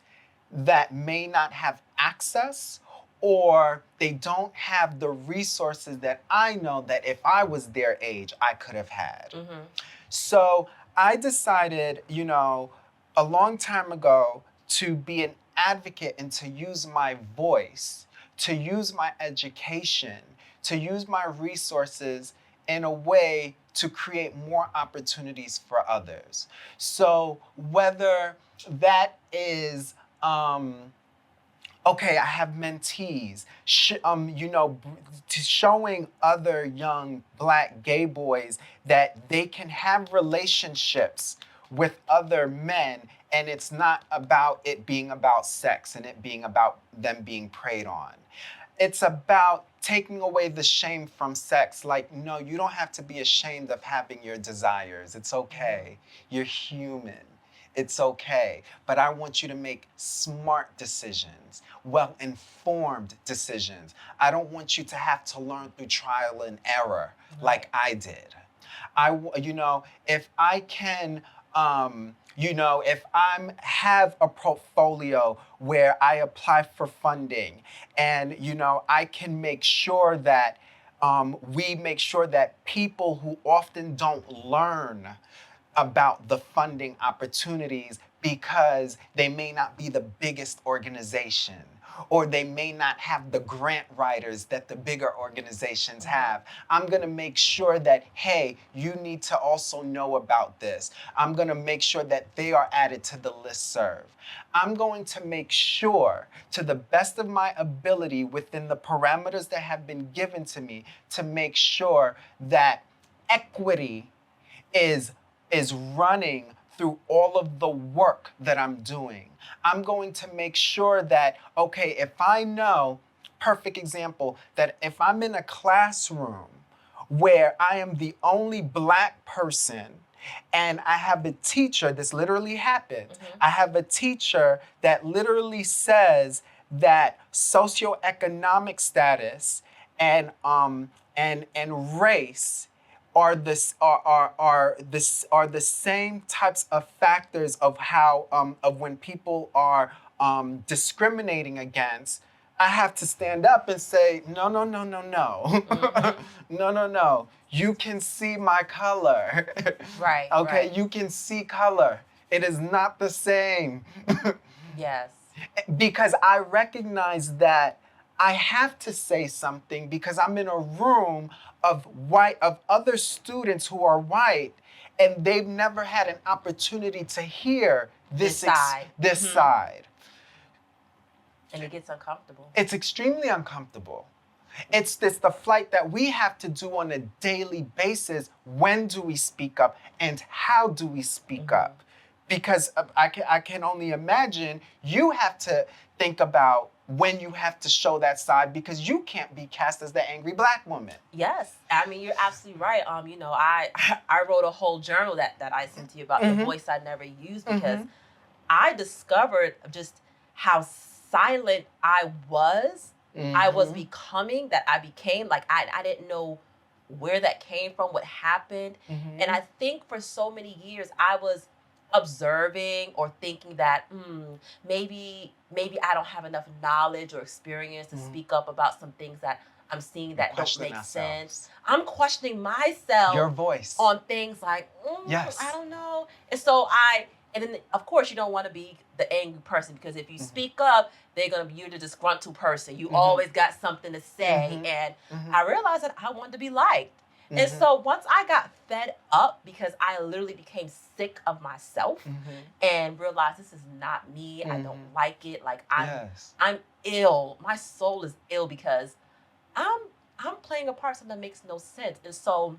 that may not have access or they don't have the resources that I know that if I was their age, I could have had. So I decided, you know, a long time ago to be an advocate and to use my voice, to use my education, to use my resources in a way to create more opportunities for others. So whether that is, okay, I have mentees, you know, showing other young Black gay boys that they can have relationships with other men, and it's not about it being about sex and it being about them being preyed on. It's about taking away the shame from sex. Like, no, you don't have to be ashamed of having your desires. It's okay. You're human. It's okay. But I want you to make smart decisions, well-informed decisions. I don't want you to have to learn through trial and error like I did. You know, if I can You know, if I have a portfolio where I apply for funding and, you know, I can make sure that we make sure that people who often don't learn about the funding opportunities because they may not be the biggest organization or they may not have the grant writers that the bigger organizations have. I'm going to make sure that, hey, you need to also know about this. I'm going to make sure that they are added to the listserv. I'm going to make sure, to the best of my ability within the parameters that have been given to me, to make sure that equity is running through all of the work that I'm doing. I'm going to make sure that, okay, if I know, perfect example, that if I'm in a classroom where I am the only Black person and I have a teacher, this literally happened. I have a teacher that literally says that socioeconomic status and race are the same types of factors of how of when people are discriminating against. I have to stand up and say, no, no, no, no, no. No, no, no. You can see my color. Right. Okay, right. you can see color. It is not the same. Yes. Because I recognize that I have to say something because I'm in a room of other students who are white and they've never had an opportunity to hear This side. this side. And it gets uncomfortable. It's extremely uncomfortable. It's the flight that we have to do on a daily basis. When do we speak up and how do we speak up? Because I can only imagine you have to think about when you have to show that side because you can't be cast as the angry Black woman. Yes, I mean you're absolutely right. You know, I I wrote a whole journal that I sent to you about the voice I never used because I discovered just how silent I was. I was becoming that I became. Like I didn't know where that came from, what happened, and I think for so many years I was observing or thinking that maybe I don't have enough knowledge or experience to speak up about some things that I'm seeing that don't make sense. I'm questioning myself, your voice, on things like yes, I don't know. And so and then of course you don't want to be the angry person because if you speak up, they're gonna be you the disgruntled person. You always got something to say, and I realized that I wanted to be liked. And so once I got fed up because I literally became sick of myself and realized this is not me. I don't like it. Like I'm ill. My soul is ill because I'm playing a part that makes no sense. And so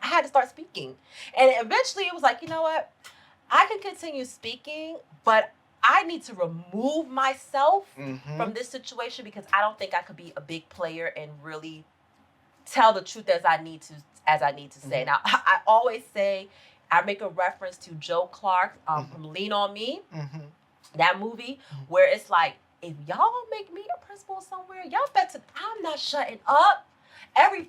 I had to start speaking. And eventually it was like, you know what? I can continue speaking, but I need to remove myself from this situation because I don't think I could be a big player and really tell the truth as I need to say. Now, I always say, I make a reference to Joe Clark from Lean On Me, that movie, where it's like, if y'all make me a principal somewhere, y'all better, I'm not shutting up. Every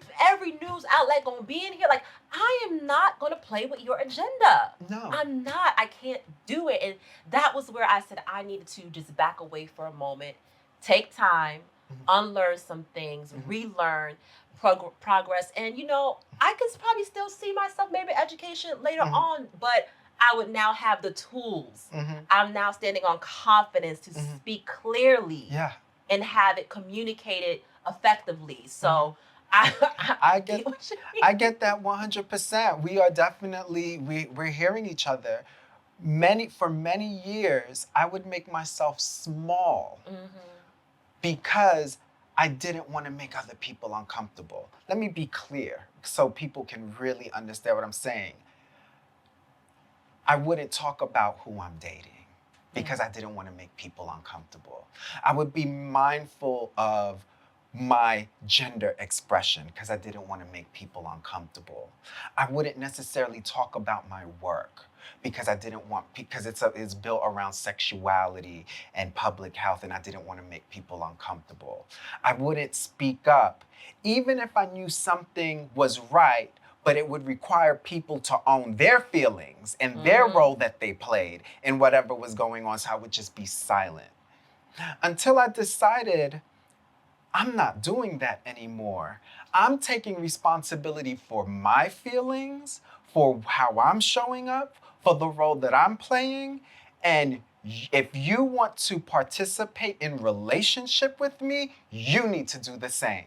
news outlet gonna be in here. Like, I am not gonna play with your agenda. No. I'm not. I can't do it. And that was where I said I needed to just back away for a moment, take time, unlearn some things, relearn, progress. And, you know, I could probably still see myself maybe education later on, but I would now have the tools. I'm now standing on confidence to speak clearly and have it communicated effectively. So I get that 100%. We are definitely, we're hearing each other. For many years, I would make myself small because I didn't want to make other people uncomfortable. Let me be clear so people can really understand what I'm saying. I wouldn't talk about who I'm dating because I didn't want to make people uncomfortable. I would be mindful of my gender expression because I didn't want to make people uncomfortable. I wouldn't necessarily talk about my work because I didn't want, because it's built around sexuality and public health, and I didn't want to make people uncomfortable. I wouldn't speak up even if I knew something was right, but it would require people to own their feelings and their role that they played in whatever was going on. So I would just be silent until I decided I'm not doing that anymore. I'm taking responsibility for my feelings, for how I'm showing up, for the role that I'm playing. And if you want to participate in relationship with me, you need to do the same.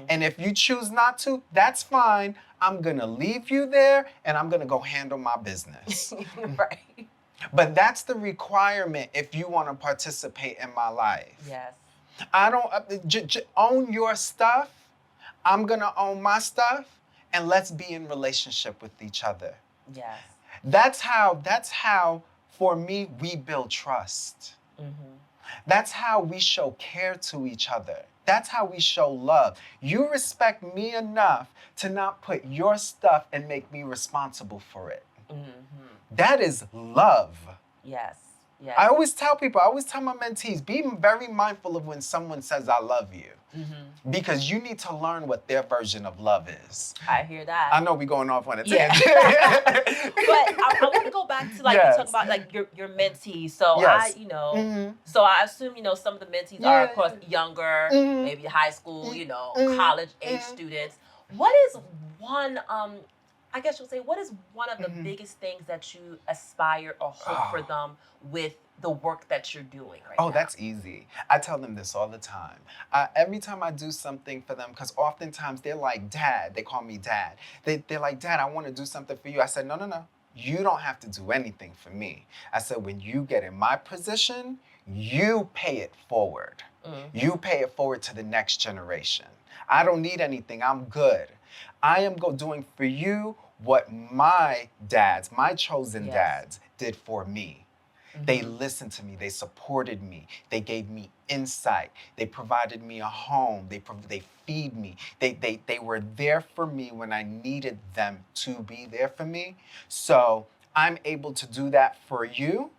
And if you choose not to, that's fine. I'm gonna leave you there and I'm gonna go handle my business. Right. But that's the requirement if you wanna participate in my life. Yes. I don't own your stuff. I'm gonna own my stuff, and let's be in relationship with each other. Yes. That's how for me we build trust. That's how we show care to each other. That's how we show love. You respect me enough to not put your stuff and make me responsible for it. That is love. Yes. Yes. I always tell my mentees, be very mindful of when someone says I love you. Because you need to learn what their version of love is. I hear that. I know we're going off on a tangent. But I want to go back to like you talk about like your mentees. So Yes. so I assume some of the mentees are of course younger, maybe high school, college age students. What is one I guess you'll say, what is one of the biggest things that you aspire or hope for them with the work that you're doing right now? Oh, that's easy. I tell them this all the time. Every time I do something for them, because oftentimes they're like, Dad, they call me Dad. They're like, Dad, I want to do something for you. I said, no. You don't have to do anything for me. I said, when you get in my position, you pay it forward. You pay it forward to the next generation. I don't need anything. I'm good. I am doing for you what my dads, my chosen dads, did for me. They listened to me. They supported me. They gave me insight. They provided me a home. They feed me. They were there for me when I needed them to be there for me. So I'm able to do that for you.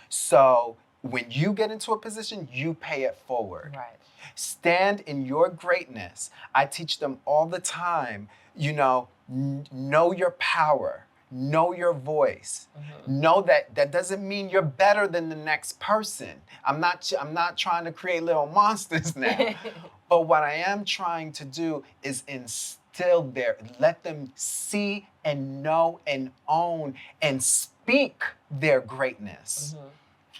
So when you get into a position, you pay it forward. Right. Stand in your greatness. I teach them all the time, know your power, know your voice. Know that doesn't mean you're better than the next person. I'm not trying to create little monsters now. But what I am trying to do is instill let them see and know and own and speak their greatness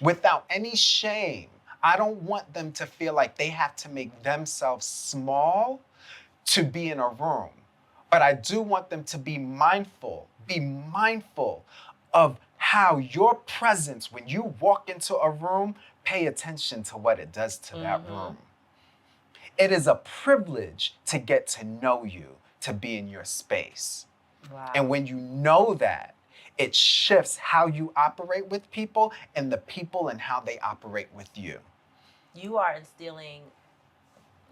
without any shame. I don't want them to feel like they have to make themselves small to be in a room. But I do want them to be mindful of how your presence, when you walk into a room, pay attention to what it does to that room. It is a privilege to get to know you, to be in your space. Wow. And when you know that, it shifts how you operate with people and the people and how they operate with you. You are instilling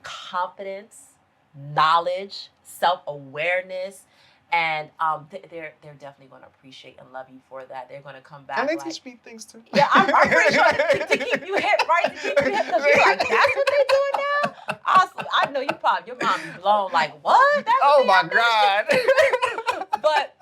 confidence, knowledge, self-awareness, and they're definitely going to appreciate and love you for that. They're going to come back. And they teach me things too. Yeah, I'm pretty sure to keep you hip, right? To keep you hip, because you're like, that's what they're doing now? Awesome. I know your mom be blown like, what? That's Oh what my God. But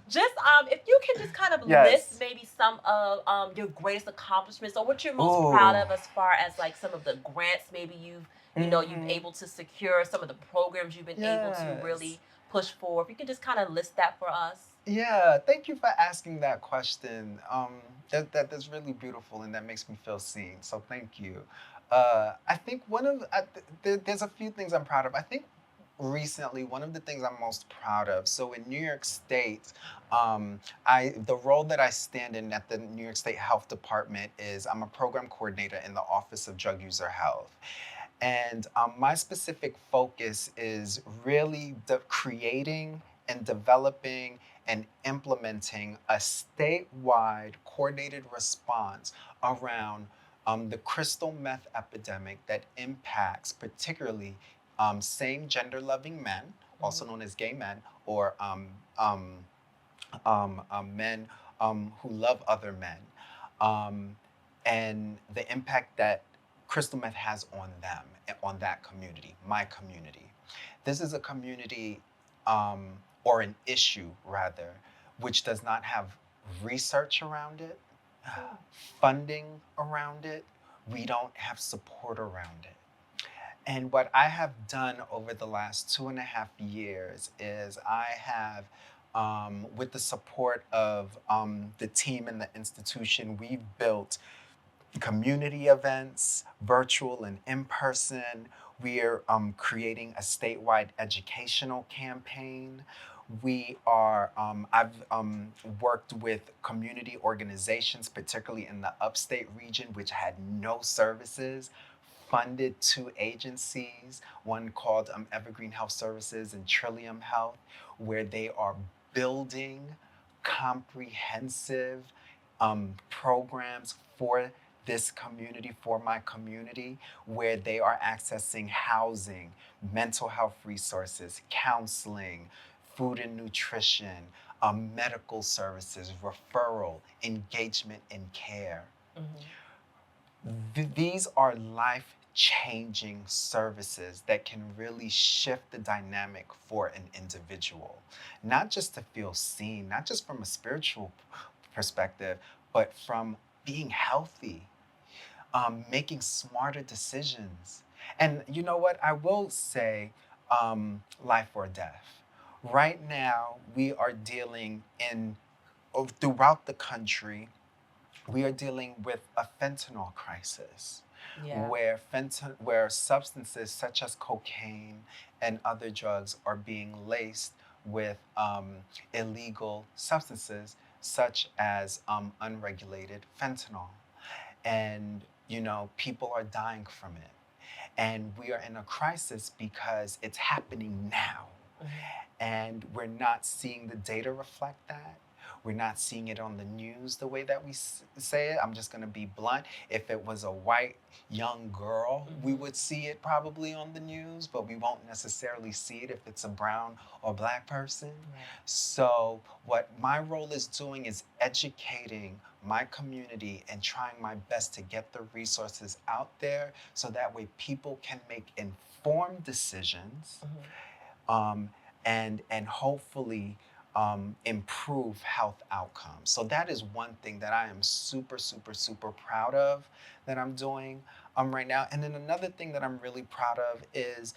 just if you can just kind of list maybe some of your greatest accomplishments or what you're most proud of as far as like some of the grants maybe you've been able to secure, some of the programs you've been able to really push for. If you can just kind of list that for us. Yeah, thank you for asking that question. That's really beautiful and that makes me feel seen. So thank you. I think there's a few things I'm proud of. I think recently, one of the things I'm most proud of. So in New York State, the role that I stand in at the New York State Health Department is I'm a program coordinator in the Office of Drug User Health. And my specific focus is really creating and developing and implementing a statewide coordinated response around the crystal meth epidemic that impacts particularly same gender loving men, also known as gay men, or men who love other men, and the impact that crystal meth has on them, on that community, my community. This is a community or an issue rather, which does not have research around it, funding around it, we don't have support around it. And what I have done over the last 2.5 years is I have, with the support of the team and the institution, we've built community events, virtual and in person. We're creating a statewide educational campaign. I've worked with community organizations, particularly in the upstate region, which had no services, funded two agencies, one called Evergreen Health Services and Trillium Health, where they are building comprehensive programs for this community, for my community, where they are accessing housing, mental health resources, counseling, food and nutrition, medical services, referral, engagement, and care. These are life changing services that can really shift the dynamic for an individual, not just to feel seen, not just from a spiritual perspective, but from being healthy, making smarter decisions. And you know what? I will say life or death. Right now, we are dealing throughout the country, we are dealing with a fentanyl crisis. Yeah. Where substances such as cocaine and other drugs are being laced with illegal substances such as unregulated fentanyl. And, people are dying from it. And we are in a crisis because it's happening now. And we're not seeing the data reflect that. We're not seeing it on the news the way that we say it. I'm just going to be blunt. If it was a white young girl, we would see it probably on the news, but we won't necessarily see it if it's a brown or black person. Right. So what my role is doing is educating my community and trying my best to get the resources out there so that way people can make informed decisions. And hopefully improve health outcomes. So that is one thing that I am super, super, super proud of that I'm doing right now. And then another thing that I'm really proud of is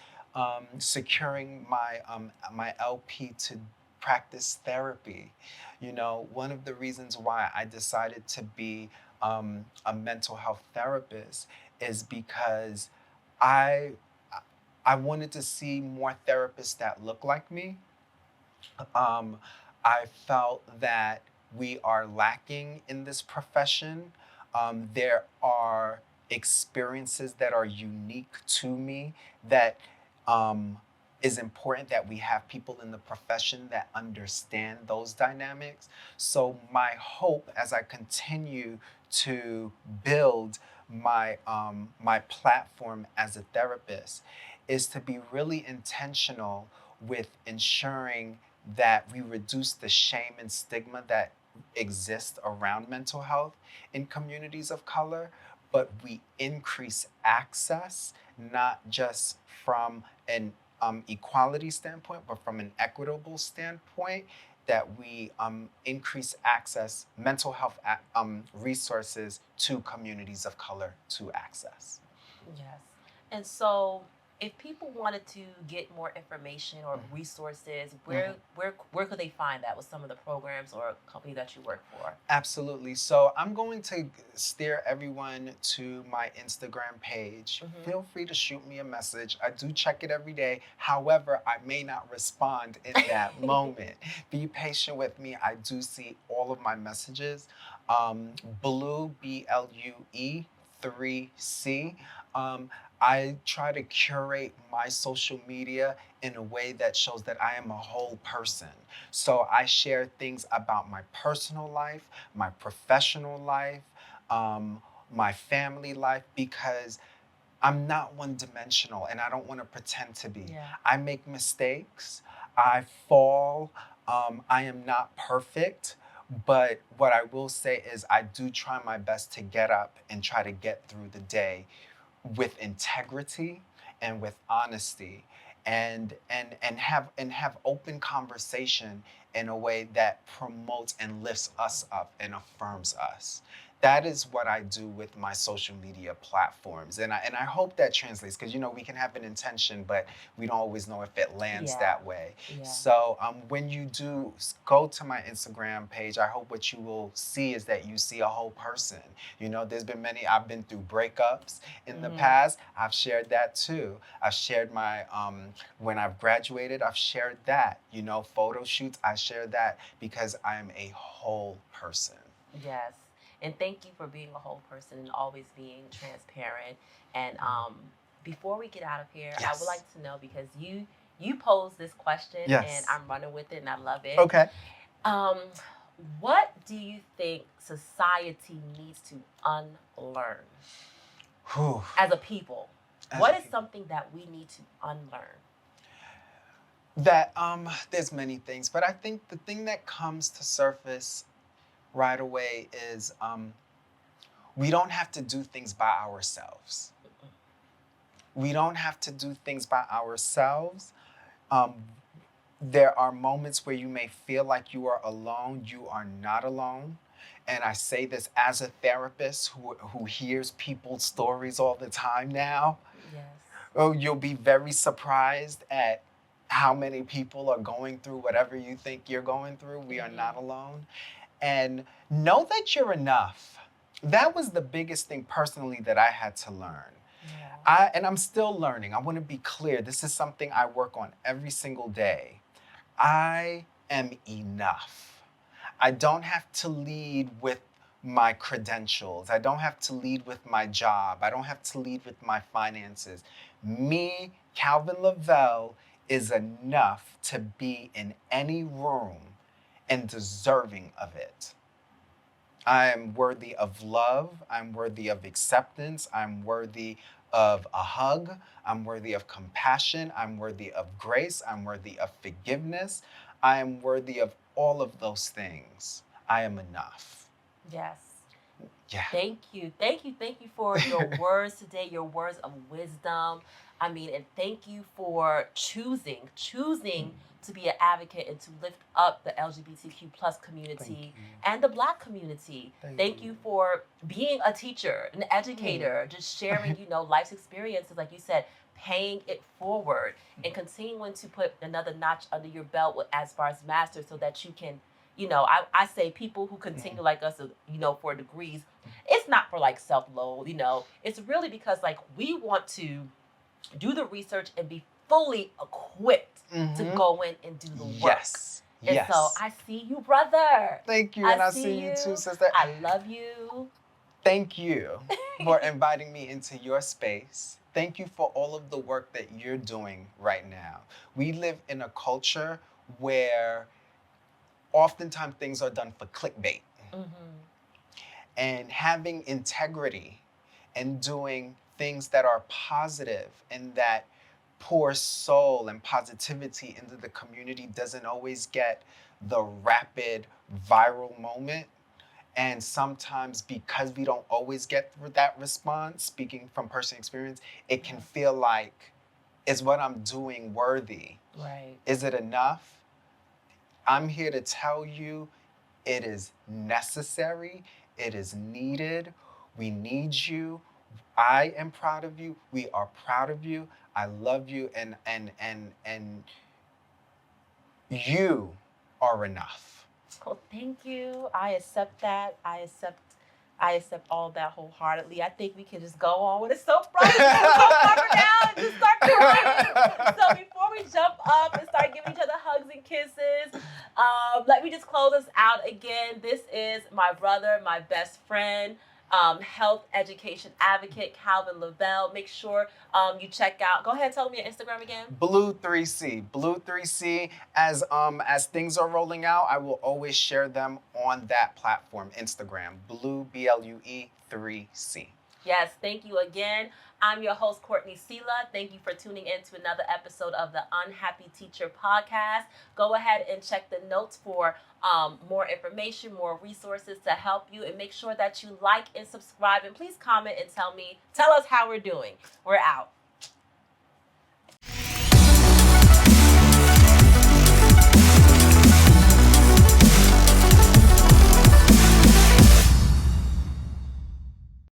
securing my LP to practice therapy. One of the reasons why I decided to be a mental health therapist is because I wanted to see more therapists that look like me. I felt that we are lacking in this profession. There are experiences that are unique to me that is important that we have people in the profession that understand those dynamics. So my hope as I continue to build my platform as a therapist is to be really intentional with ensuring that we reduce the shame and stigma that exists around mental health in communities of color, but we increase access, not just from an equality standpoint, but from an equitable standpoint, that we increase access, mental health resources to communities of color to access. Yes. And so if people wanted to get more information or resources, where could they find that with some of the programs or company that you work for? Absolutely. So I'm going to steer everyone to my Instagram page. Feel free to shoot me a message. I do check it every day. However, I may not respond in that moment. Be patient with me. I do see all of my messages. Blue, BLUE 3C. I try to curate my social media in a way that shows that I am a whole person. So I share things about my personal life, my professional life, my family life, because I'm not one dimensional and I don't want to pretend to be. Yeah. I make mistakes, I fall, I am not perfect. But what I will say is I do try my best to get up and try to get through the day with integrity and with honesty. and have open conversation in a way that promotes and lifts us up and affirms us. That is what I do with my social media platforms, and I hope that translates, because we can have an intention, but we don't always know if it lands Yeah. that way. Yeah. So when you do go to my Instagram page, I hope what you will see is that you see a whole person. There's been many. I've been through breakups in the past. I've shared that too. I've shared my when I've graduated. I've shared that. Photo shoots. I share that because I'm a whole person. Yes. And thank you for being a whole person and always being transparent. And before we get out of here, I would Yes. like to know, because you posed this question Yes. and I'm running with it and I love it. Okay. What do you think society needs to unlearn Whew. as a people? What is something that we need to unlearn? That there's many things, but I think the thing that comes to surface right away is we don't have to do things by ourselves. We don't have to do things by ourselves. There are moments where you may feel like you are alone. You are not alone. And I say this as a therapist who hears people's stories all the time now. Yes. Oh, you'll be very surprised at how many people are going through whatever you think you're going through. We are not alone. And know that you're enough. That was the biggest thing personally that I had to learn. Yeah. And I'm still learning. I want to be clear. This is something I work on every single day. I am enough. I don't have to lead with my credentials. I don't have to lead with my job. I don't have to lead with my finances. Me, Kalvin Leveille, is enough to be in any room and deserving of it. I am worthy of love. I'm worthy of acceptance. I'm worthy of a hug. I'm worthy of compassion. I'm worthy of grace. I'm worthy of forgiveness. I am worthy of all of those things. I am enough. Yes. Yeah. Thank you. Thank you. Thank you for your words today, your words of wisdom. And thank you for choosing to be an advocate and to lift up the LGBTQ plus community and the Black community. Thank you for being a teacher, an educator, just sharing, life's experiences, like you said, paying it forward and continuing to put another notch under your belt as far as master, so that you can, I say people who continue like us, for degrees, it's not for like self-loathe, it's really because like we want to do the research and be fully equipped to go in and do the work. Yes. And so I see you, brother. Thank you. And I see you too, sister. I love you. Thank you for inviting me into your space. Thank you for all of the work that you're doing right now. We live in a culture where oftentimes things are done for clickbait. And having integrity and doing things that are positive and that pour soul and positivity into the community doesn't always get the rapid viral moment. And sometimes because we don't always get that response, speaking from personal experience, it can feel like, is what I'm doing worthy? Right. Is it enough? I'm here to tell you it is necessary. It is needed. We need you. I am proud of you. We are proud of you. I love you, and you are enough. Well, thank you. I accept that. I accept all of that wholeheartedly. I think we can just go on with a soap opera now and just start crying. So before we jump up and start giving each other hugs and kisses, let me just close us out again. This is my brother, my best friend, health education advocate, Kalvin Leveille. Make sure you check out. Go ahead, tell me your Instagram again. Blue3C. Blue3C. As things are rolling out, I will always share them on that platform, Instagram. Blue, BLUE 3C. Yes, thank you again. I'm your host, Courtney Sela. Thank you for tuning in to another episode of the Unhappy Teacher Podcast. Go ahead and check the notes for more information, more resources to help you, and make sure that you like and subscribe. And please comment and tell us how we're doing. We're out.